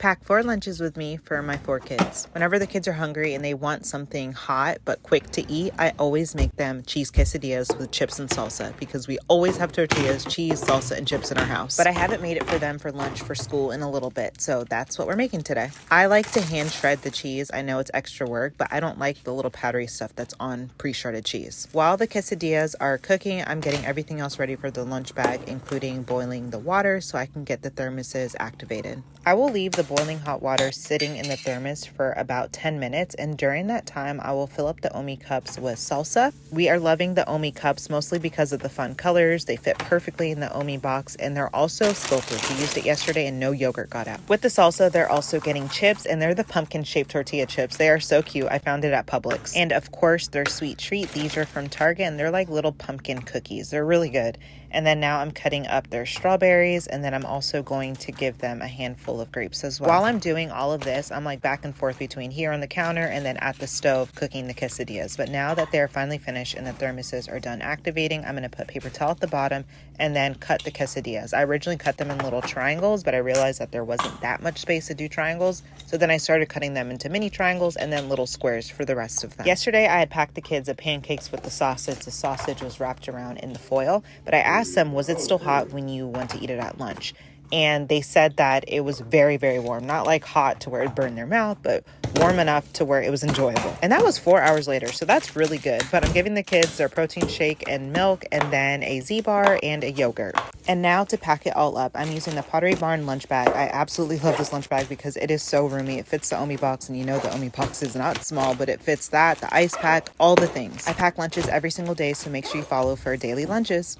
packed 4 lunches with me for my 4 kids. Whenever the kids are hungry and they want something hot but quick to eat, I always make them cheese quesadillas with chips and salsa because we always have tortillas, cheese, salsa, and chips in our house. But I haven't made it for them for lunch for school in a little bit, so that's what we're making today. I like to hand shred the cheese. I know it's extra work, but I don't like the little powdery stuff that's on pre-shredded cheese. While the quesadillas are cooking, I'm getting everything else ready for the lunch bag, including boiling the water so I can get the thermoses activated. I will leave the boiling hot water sitting in the thermos for about 10 minutes, and during that time, I will fill up the Omi cups with salsa. We are loving the Omi cups mostly because of the fun colors. They fit perfectly in the Omi box, and they're also spill-proof. We used it yesterday and no yogurt got out. With the salsa, they're also getting chips, and they're the pumpkin-shaped tortilla chips. They are so cute. I found it at Publix. And of course, their sweet treat. These are from Target, and they're like little pumpkin cookies. They're really good. And then now I'm cutting up their strawberries, and then I'm also going to give them a handful of grapes as well. While I'm doing all of this, I'm like back and forth between here on the counter and then at the stove cooking the quesadillas. But now that they're finally finished and the thermoses are done activating, I'm going to put paper towel at the bottom and then cut the quesadillas. I originally cut them in little triangles, but I realized that there wasn't that much space to do triangles. So then I started cutting them into mini triangles and then little squares for the rest of them. Yesterday, I had packed the kids a pancakes with the sausage. The sausage was wrapped around in the foil, but I asked them, was it still hot when you went to eat it at lunch? And they said that it was very, very warm. Not like hot to where it burned their mouth, but warm enough to where it was enjoyable. And that was 4 hours later, so that's really good. But I'm giving the kids their protein shake and milk, and then a Z-bar and a yogurt. And now to pack it all up, I'm using the Pottery Barn lunch bag. I absolutely love this lunch bag because it is so roomy. It fits the Omi box, and you know the Omi box is not small, but it fits that, the ice pack, all the things. I pack lunches every single day, so make sure you follow for daily lunches.